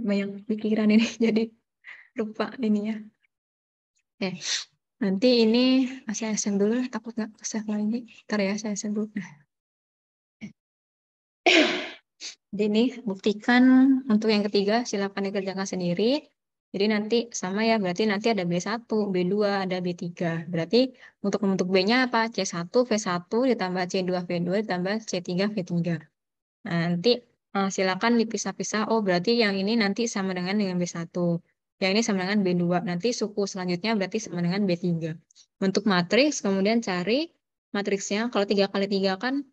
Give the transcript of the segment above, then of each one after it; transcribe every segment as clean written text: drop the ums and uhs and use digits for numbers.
banyak pikiran ini, jadi lupa ininya. Oke, nanti ini saya save dulu, takut nggak save lagi. Ntar ya, saya save dulu. Jadi ini buktikan untuk yang ketiga, silakan dikerjakan sendiri. Jadi nanti sama ya, berarti nanti ada B1, B2, ada B3. Berarti untuk membentuk B-nya apa? C1, V1, ditambah C2, V2, ditambah C3, V3. Nah, nanti silakan dipisah-pisah. Oh, berarti yang ini nanti sama dengan B1. Yang ini sama dengan B2. Nanti suku selanjutnya berarti sama dengan B3. Bentuk matriks, kemudian cari matriksnya. Kalau 3 kali 3 kan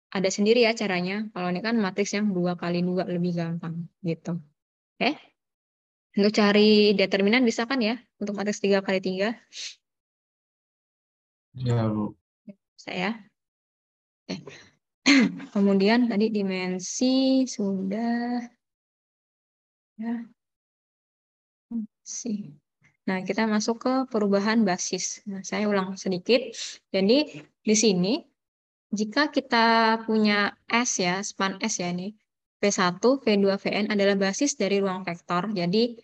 ada sendiri ya caranya. Kalau ini kan matriks yang 2 kali 2 lebih gampang. Gitu. Oke? Untuk cari determinan bisa kan ya? Untuk matriks 3 kali 3. Ya, Bu. Saya. Oke. Kemudian tadi dimensi sudah. Ya. Sih. Nah, kita masuk ke perubahan basis. Nah, saya ulang sedikit. Jadi, di sini, jika kita punya S ya, span S ya ini, V1, V2, Vn adalah basis dari ruang vektor. Jadi,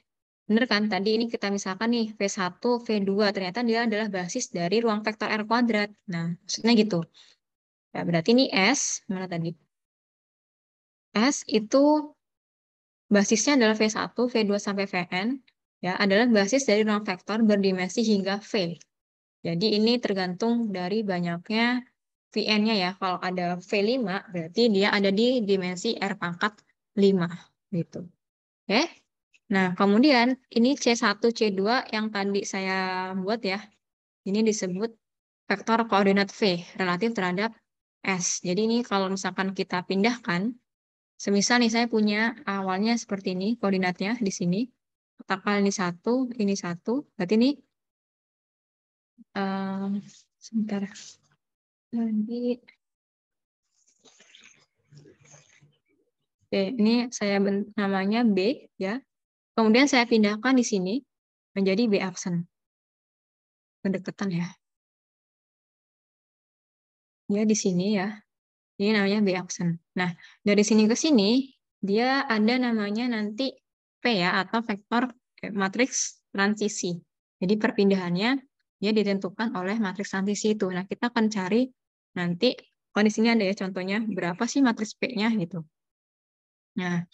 benar kan? Tadi ini kita misalkan nih, V1, V2, ternyata dia adalah basis dari ruang vektor R kuadrat. Nah, maksudnya gitu. Ya, berarti ini S, mana tadi? S itu basisnya adalah V1, V2, sampai Vn. Ya, adalah basis dari ruang vektor berdimensi hingga V. Jadi ini tergantung dari banyaknya Vn-nya ya. Kalau ada V5, berarti dia ada di dimensi R pangkat 5. Gitu. Oke. Nah, kemudian ini C1, C2 yang tadi saya buat ya. Ini disebut vektor koordinat V relatif terhadap S. Jadi ini kalau misalkan kita pindahkan, semisal nih saya punya awalnya seperti ini, koordinatnya di sini. Katakan ini satu. Berarti ini sebentar lagi. Oke, ini saya namanya B ya. Kemudian saya pindahkan di sini menjadi B aksen. Pendekatan ya. Dia di sini ya. Ini namanya B aksen. Nah, dari sini ke sini dia ada namanya nanti P ya, atau vektor matriks transisi. Jadi perpindahannya dia ditentukan oleh matriks transisi itu. Nah, kita akan cari nanti kondisinya ada ya, contohnya berapa sih matriks P-nya gitu. Nah,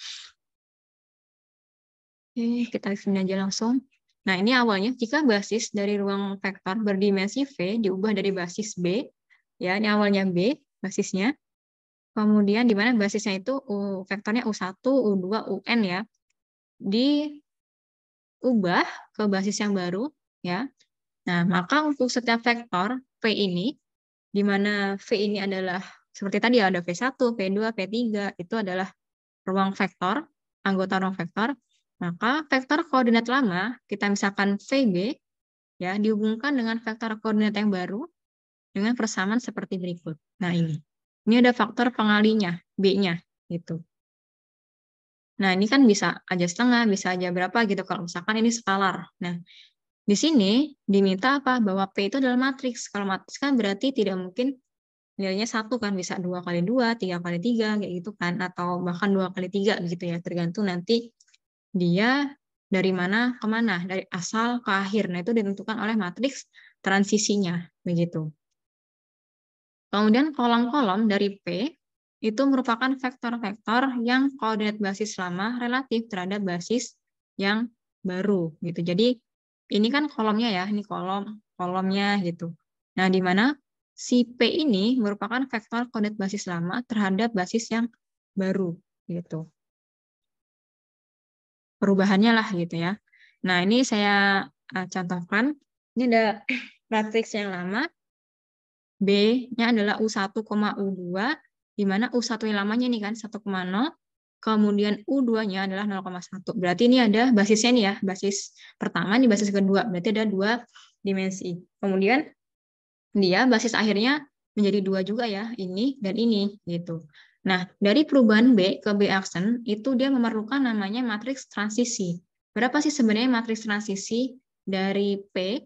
oke, kita lihat aja langsung. Nah, ini awalnya jika basis dari ruang vektor berdimensi V diubah dari basis B, ya ini awalnya B basisnya. Kemudian di mana basisnya itu vektornya U1, U2, UN ya. Diubah ke basis yang baru ya. Nah, maka untuk setiap vektor V ini, di mana V ini adalah seperti tadi ada V1, V2, V3, itu adalah ruang vektor, anggota ruang vektor, maka vektor koordinat lama, kita misalkan VB, ya dihubungkan dengan vektor koordinat yang baru dengan persamaan seperti berikut. Nah, ini ada faktor pengalinya, B-nya, gitu. Nah, ini kan bisa aja setengah, bisa aja berapa gitu, kalau misalkan ini skalar. Nah, di sini diminta apa? Bahwa P itu adalah matriks. Kalau matriks kan berarti tidak mungkin nilainya 1 kan, bisa 2 kali 2, 3 kali 3, kayak gitu kan, atau bahkan 2 kali 3 gitu ya, tergantung nanti dia dari mana ke mana, dari asal ke akhir. Nah, itu ditentukan oleh matriks transisinya, begitu. Kemudian kolom-kolom dari P itu merupakan vektor-vektor yang koordinat basis lama relatif terhadap basis yang baru gitu. Jadi ini kan kolomnya ya, ini kolomnya gitu. Nah, di mana si P ini merupakan vektor koordinat basis lama terhadap basis yang baru gitu. Perubahannya lah gitu ya. Nah, ini saya contohkan. Ini ada matriks yang lama. B-nya adalah U1, U2, di mana U1 yang lamanya ini kan 1,0, kemudian U2-nya adalah 0,1. Berarti ini ada basisnya nih ya, basis pertama, ini basis kedua. Berarti ada 2 dimensi. Kemudian dia basis akhirnya menjadi 2 juga ya, ini dan ini gitu. Nah, dari perubahan B ke B aksen itu dia memerlukan namanya matriks transisi. Berapa sih sebenarnya matriks transisi dari P,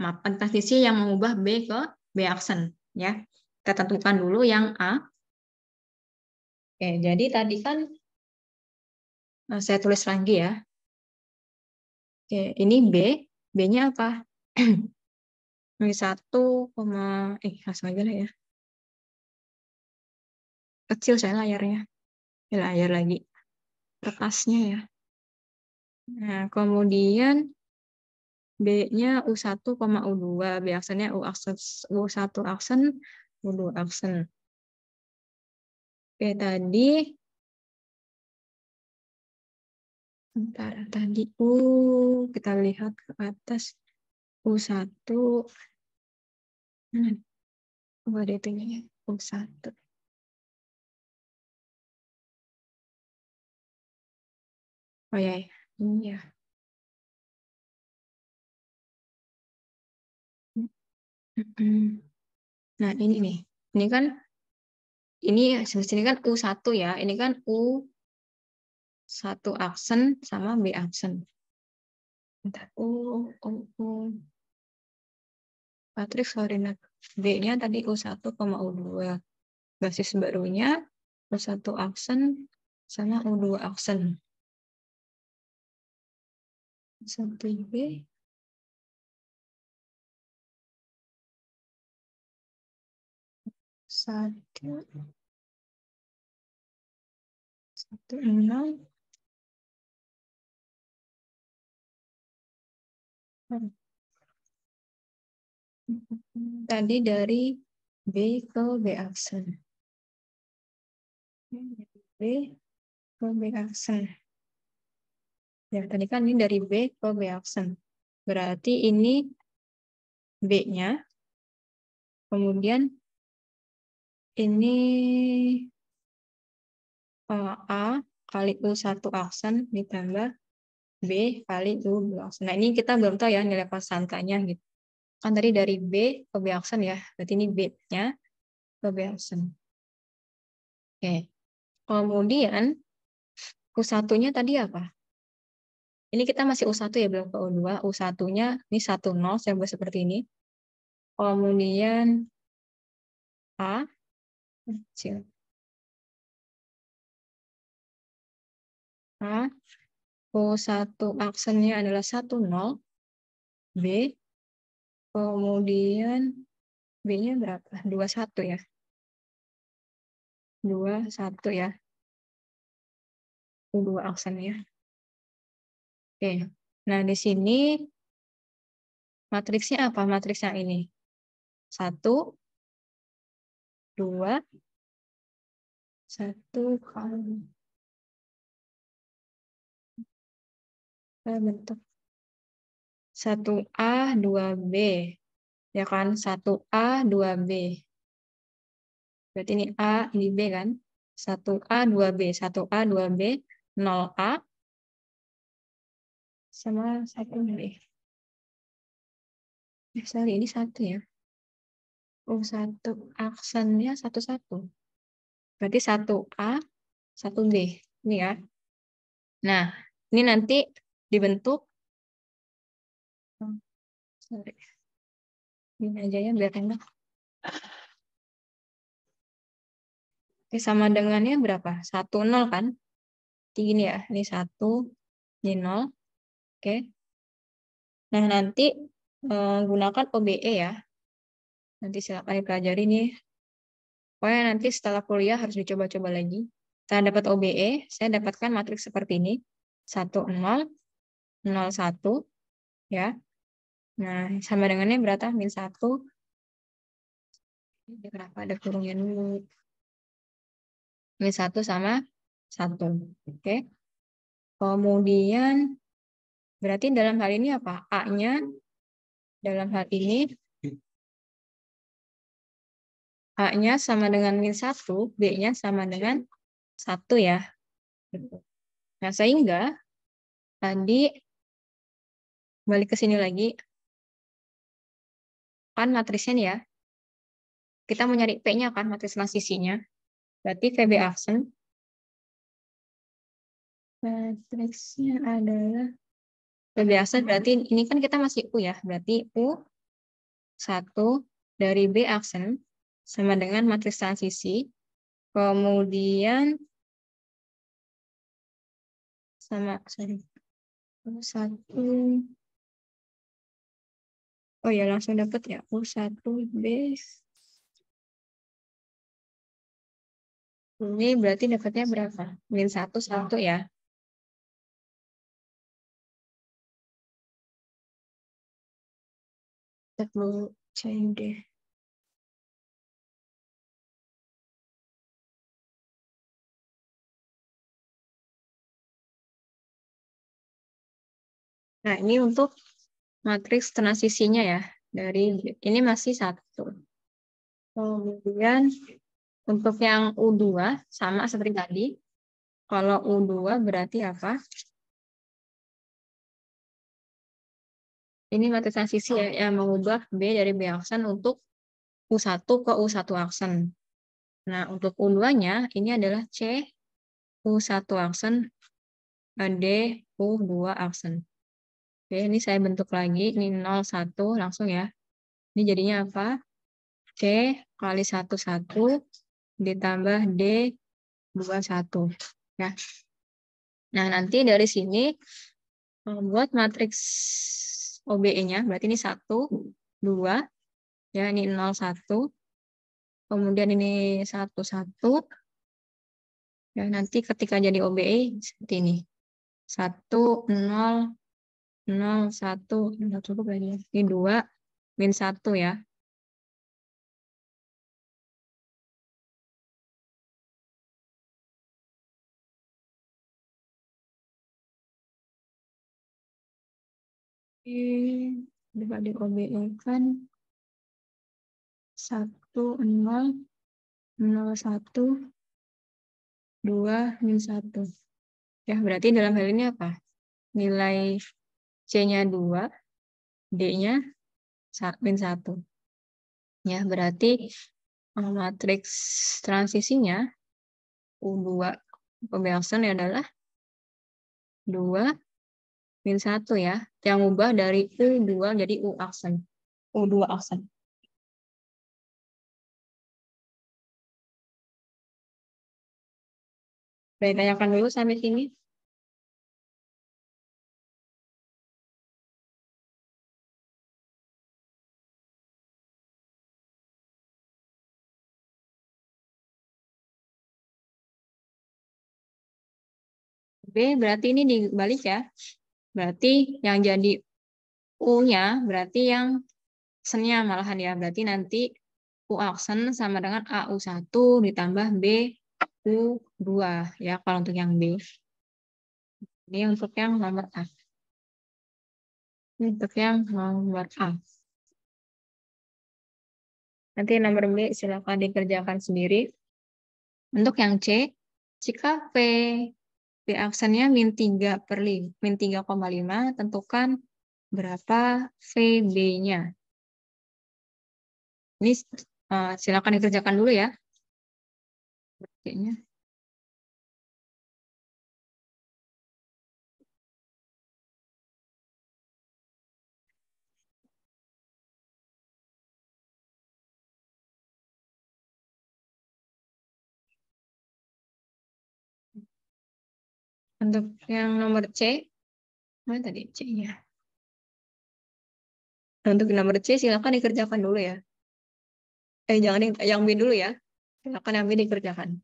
matriks transisi yang mengubah B ke B aksen ya. Kita tentukan dulu yang A. Oke, jadi tadi kan Nah, saya tulis lagi ya. Oke, ini B. B-nya apa? -1, langsung aja lah ya. Kecil saya layarnya. Layar lagi. Kertasnya ya. Nah, kemudian B-nya U1, U2. B aksennya U1 aksen, U2 aksen. Oke, tadi bentar, tadi kita lihat ke atas U1. Ada itunya ya, U1. Oh ya, ini ya. Nah, ini nih. Ini kan sini kan U1 ya. Ini kan U1 aksen sama B aksen. Bentar. Patrick, sorry, B-nya tadi U1, U2. Basis barunya U1 aksen sama U2 aksen. 1B. Satu 6. Tadi dari B ke B aksen. B ke B aksen. Ya, tadi kan ini dari B ke B aksen. Berarti ini B-nya. Kemudian ini A kali U1 aksen ditambah B kali U2 aksen. Nah, ini kita belum tahu ya nilai konstantanya gitu. Kan tadi dari B ke B aksen ya. Berarti ini B-nya ke B aksen. Oke. Kemudian U1-nya tadi apa? Ini kita masih U1 ya, belum ke U2. U1-nya ini 10, saya buat seperti ini. Kemudian A kecil. A U1 aksennya adalah 10. B kemudian B-nya berapa? 21 ya. 21 ya. U2 aksennya. Oke. Nah, di sini matriksnya apa? Matriksnya ini. 1, 2, 1 kali. Bentuk 1A, 2B. Ya kan? 1A, 2B. Berarti ini A, ini B kan? 1A, 2B. 1A, 2B, 0A, sama 1B. Sorry, ini 1 ya. U1 aksennya 1-1. Berarti 1A, 1B. Ini ya. Nah, ini nanti dibentuk. Sorry. Ini aja ya, biar enak. Oke, sama dengannya berapa? 1-0 kan? Ini ya, ini 1, ini 0. Oke. Nah, nanti gunakan OBE ya. Nanti silakan dipelajari nih. Pokoknya nanti setelah kuliah harus dicoba-coba lagi. Setelah dapat OBE, saya dapatkan matriks seperti ini. 1-0, 0-1. Ya. Nah, sama dengannya berapa? -1. Kenapa ada kurungnya dulu? -1 sama 1. Oke. Kemudian, berarti dalam hal ini apa? A-nya dalam hal ini A-nya sama dengan -1, B-nya sama dengan 1 ya. Nah, sehingga tadi balik ke sini lagi, kan matrisnya nih ya. Kita mau nyari P-nya kan, matris transisinya. Berarti VB aksen. Matriksnya adalah VB aksen, berarti ini kan kita masih U ya. Berarti U1 dari B aksen sama dengan matriks transisi. Kemudian sama, sorry. U1. Oh ya, langsung dapat ya. U1B. Ini berarti dapatnya berapa? Min 1 ya. Kita perlu cari deh. Nah, ini untuk matriks transisinya ya. Dari ini masih 1. Kemudian untuk yang U2 sama seperti tadi. Kalau U2 berarti apa? Ini matriks transisi ya, yang mengubah B dari B aksen untuk U1 ke U1 aksen. Nah, untuk U2-nya ini adalah C U1 aksen D U2 aksen. Oke, ini saya bentuk lagi. Ini 01 langsung ya. Ini jadinya apa? C kali 11 ditambah D 21. Ya. Nah, nanti dari sini buat matriks OBE-nya, berarti ini 1, 2, ya ini 01, kemudian ini 11, ya nanti ketika jadi OBE seperti ini. 1, 0, 0, 1, nggak cukup lagi ya. Ini 2, min 1 ya. Dapat di OBE kan 1, 0, 0, 1, 2, min 1. Ya, berarti dalam hal ini apa? Nilai C-nya 2, D-nya min 1. Ya, berarti matriks transisinya U2 pembahasan adalah 2 min 1 ya. Yang ubah dari U2 jadi U aksen. U2 aksen. Baik, tanyakan dulu sampai sini. B berarti ini dibalik ya. Berarti yang jadi U-nya berarti yang aksennya malahan ya. Berarti nanti U aksen sama dengan AU1 ditambah B U2 ya kalau untuk yang B. Ini untuk yang nomor A. Ini untuk yang nomor A. Nanti nomor B silakan dikerjakan sendiri. Untuk yang C, jika P aksennya min 3,5, tentukan berapa VB-nya. Ini silakan dikerjakan dulu ya. Kayaknya. Untuk yang nomor C, mana tadi C-nya? Untuk nomor C silakan dikerjakan dulu ya. Jangan yang B dulu ya. Silakan yang B dikerjakan.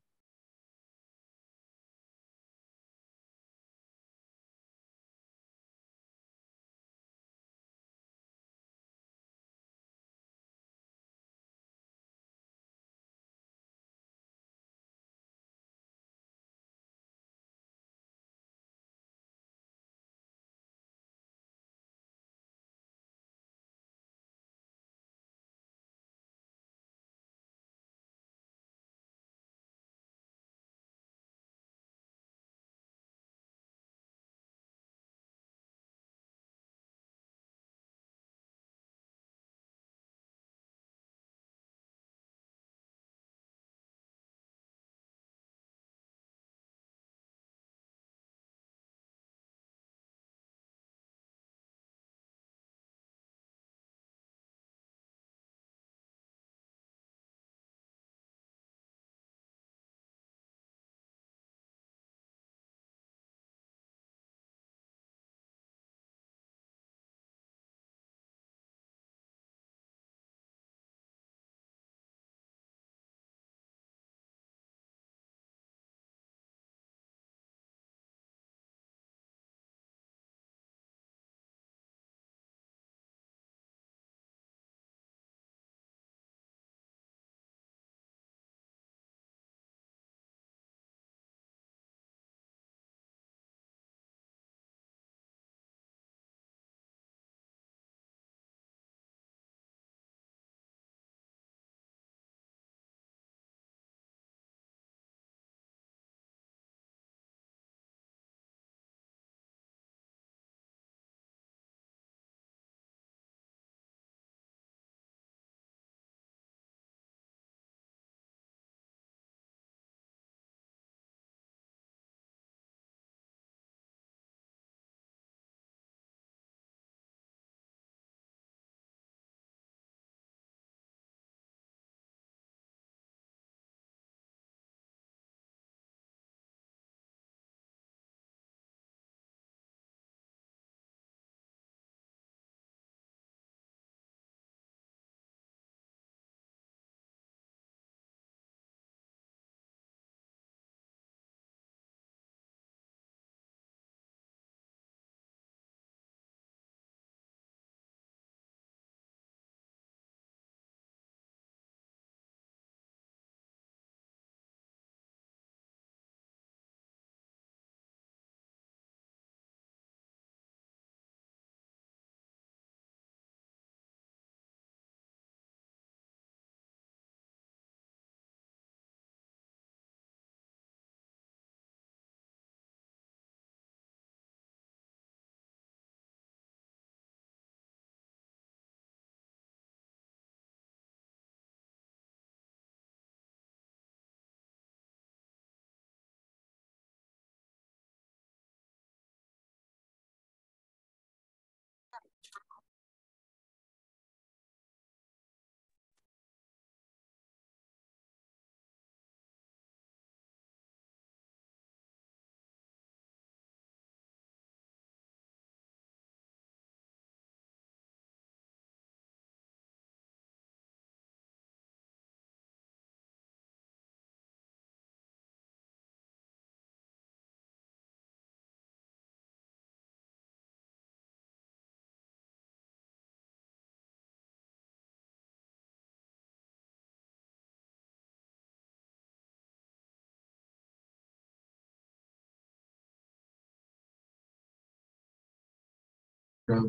Udah.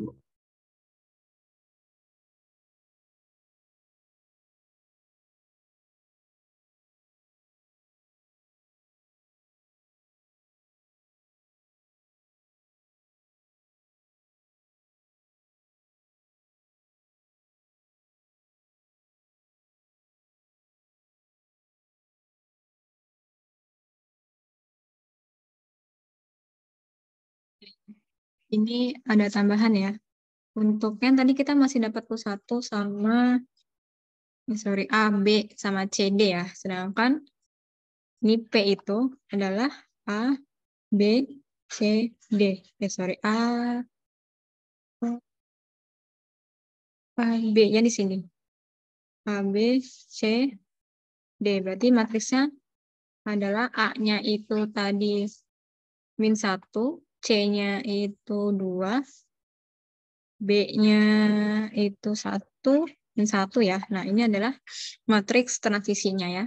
Ini ada tambahan ya. Untuk yang tadi kita masih dapat U1 sama, sorry, A, B, sama C, D ya. Sedangkan ini P itu adalah A, B, C, D. Sorry, B-nya di sini. A, B, C, D. Berarti matriksnya adalah A-nya itu tadi -1, C-nya itu 2, B-nya itu 1, -1 ya. Nah, ini adalah matriks transisinya ya.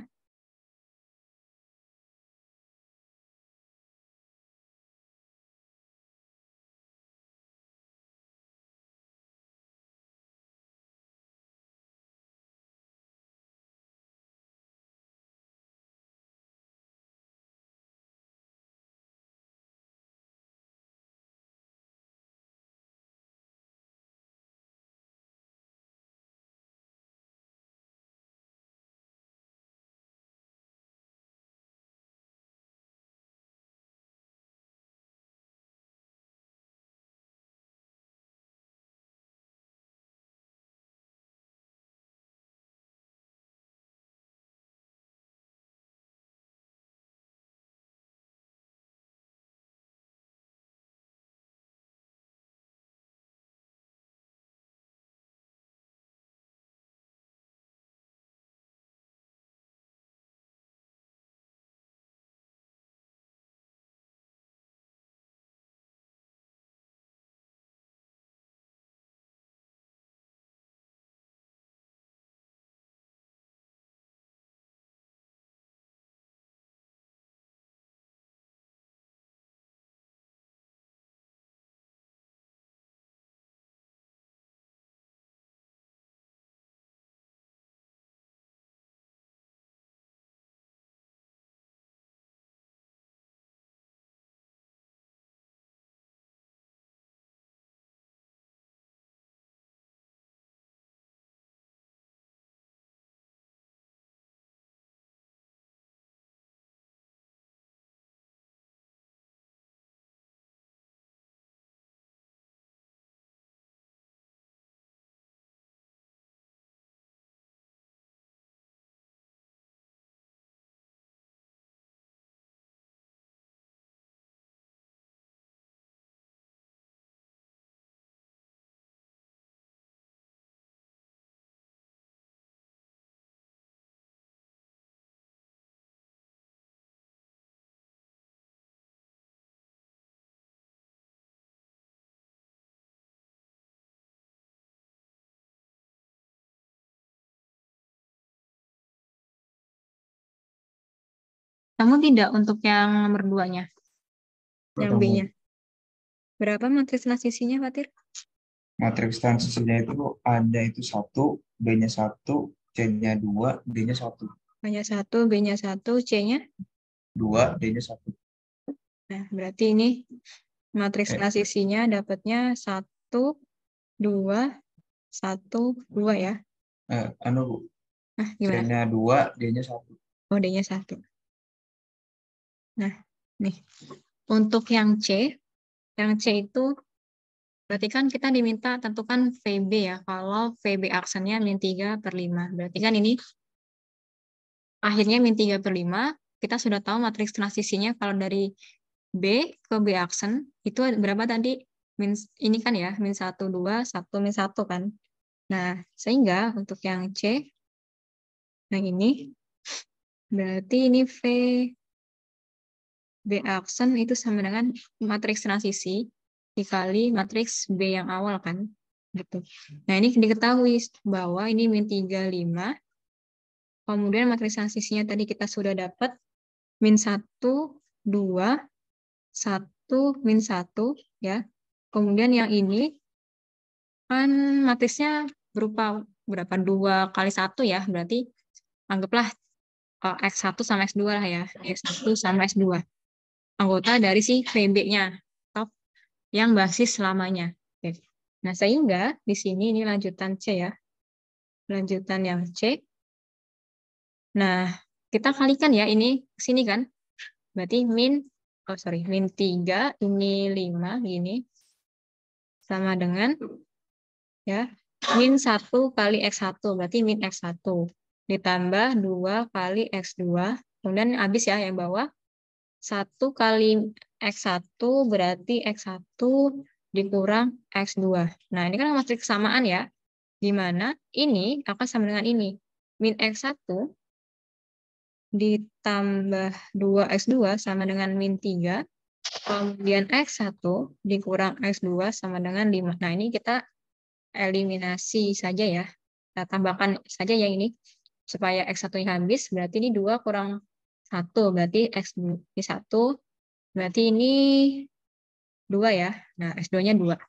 Kamu tidak untuk yang nomor 2-nya, yang Ketemu. B-nya. Berapa matriks transisinya, Fatir? Matriks transisinya itu ada itu 1, B-nya 1, C-nya 2, D-nya 1. A-nya 1, B-nya 1, C-nya? 2, D-nya 1. Nah, berarti ini matriks transisinya dapatnya 1, 2, 1, 2 ya. Anu, Nah, gimana? C-nya 2, D-nya 1. Oh, D-nya 1. Nah, nih. Untuk yang C itu berarti kan kita diminta tentukan VB ya. Kalau VB aksennya -3/5. Berarti kan ini akhirnya -3/5. Kita sudah tahu matriks transisinya kalau dari B ke B aksen itu berapa tadi? Ini kan ya, -1, 2, 1, -1 kan. Nah, sehingga untuk yang C, yang ini, berarti ini B aksen itu sama dengan matriks transisi dikali matriks B yang awal kan. Gitu. Nah, ini diketahui bahwa ini -3/5. Kemudian matriks transisinya tadi kita sudah dapat -1, 2, 1, -1 ya. Kemudian yang ini kan matrisnya berupa berapa 2 kali 1 ya, berarti anggaplah X1 sama X2 lah ya, X1 sama X2. Anggota dari si VB-nya, atau yang basis lamanya. Oke. Nah, sehingga di sini ini lanjutan C ya. Lanjutan yang C. Nah, kita kalikan ya, ini sini kan. Berarti min 3, ini 5, gini. Sama dengan ya min 1 kali X1, berarti min X1. Ditambah 2 kali X2, kemudian habis ya yang bawah. 1 kali X1 berarti X1 dikurang X2. Nah, ini kan matriks kesamaan ya. Di mana ini akan sama dengan ini. Min X1 ditambah 2X2 sama dengan min 3. Kemudian X1 dikurang X2 sama dengan 5. Nah, ini kita eliminasi saja ya. Kita tambahkan saja yang ini. Supaya X1-nya habis, berarti ini 2 kurang 1. Berarti X1, berarti ini 2 ya. Nah, S2-nya 2.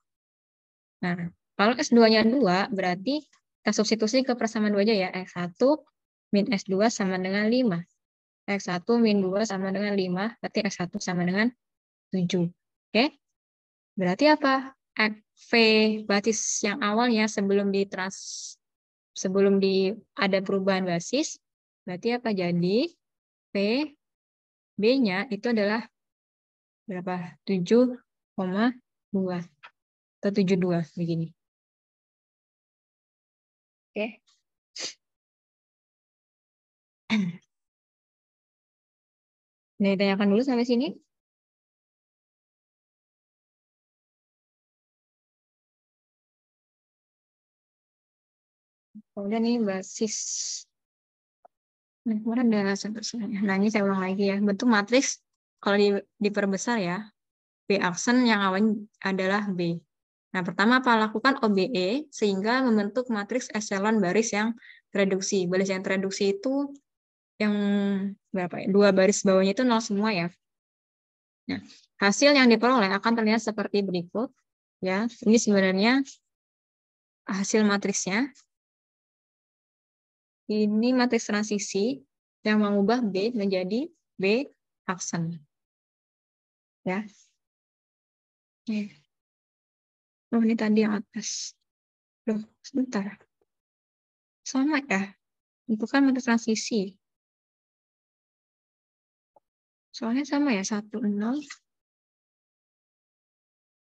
Nah, kalau S2-nya 2, berarti kita substitusi ke persamaan 2 aja ya. X1 min S2 sama dengan 5. X1 min 2 sama dengan 5, berarti X1 sama dengan 7. Oke? Berarti apa? V basis yang awalnya sebelum ada perubahan basis, berarti apa? Jadi V B-nya itu adalah berapa? 7,2 atau 72 begini. Oke. Nah, ditanyakan dulu sampai sini. Kemudian ini basis. Nah, kemarin ada sebesarnya. Nah, ini saya ulang lagi ya. Bentuk matriks kalau diperbesar ya. B aksen yang awalnya adalah B. Nah, pertama apa? Lakukan OBE sehingga membentuk matriks echelon baris yang tereduksi. Baris yang tereduksi itu yang berapa ya? 2 baris bawahnya itu 0 semua ya. Nah, hasil yang diperoleh akan terlihat seperti berikut. Ya, ini sebenarnya hasil matriksnya. Ini matriks transisi yang mengubah B menjadi B aksen. Ya. Oh, ini tadi yang atas. Loh, sebentar. Sama ya. Itu kan matriks transisi. Soalnya sama ya, 1, 0.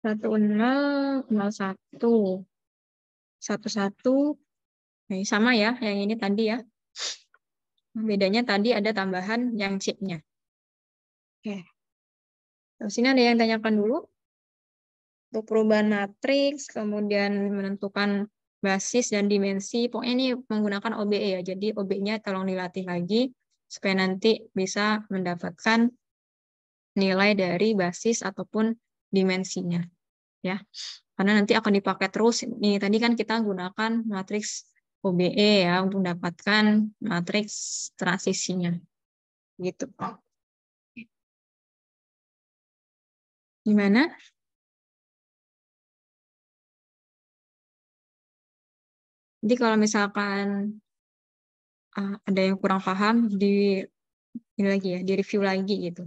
1, 0, 0, 1. 1, 1. Nah, sama ya, yang ini tadi ya. Bedanya tadi ada tambahan yang chipnya. Oke. Terus ini ada yang tanyakan dulu. Untuk perubahan matriks, kemudian menentukan basis dan dimensi. Pokoknya ini menggunakan OBE ya. Jadi OBE-nya tolong dilatih lagi supaya nanti bisa mendapatkan nilai dari basis ataupun dimensinya. Ya. Karena nanti akan dipakai terus. Ini tadi kan kita gunakan matriks OBE ya untuk mendapatkan matriks transisinya. Gitu. Gimana? Jadi kalau misalkan ada yang kurang paham ini lagi ya, di review lagi gitu.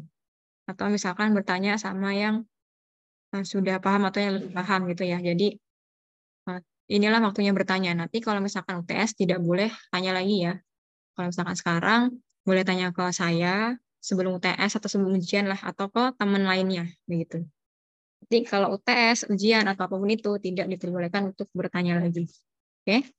Atau misalkan bertanya sama yang sudah paham atau yang lebih paham gitu ya. Jadi inilah waktunya bertanya. Nanti kalau misalkan UTS tidak boleh tanya lagi ya. Kalau misalkan sekarang boleh tanya ke saya sebelum UTS atau sebelum ujian lah, atau ke teman lainnya begitu. Jadi kalau UTS, ujian atau apapun itu tidak diperbolehkan untuk bertanya lagi. Oke?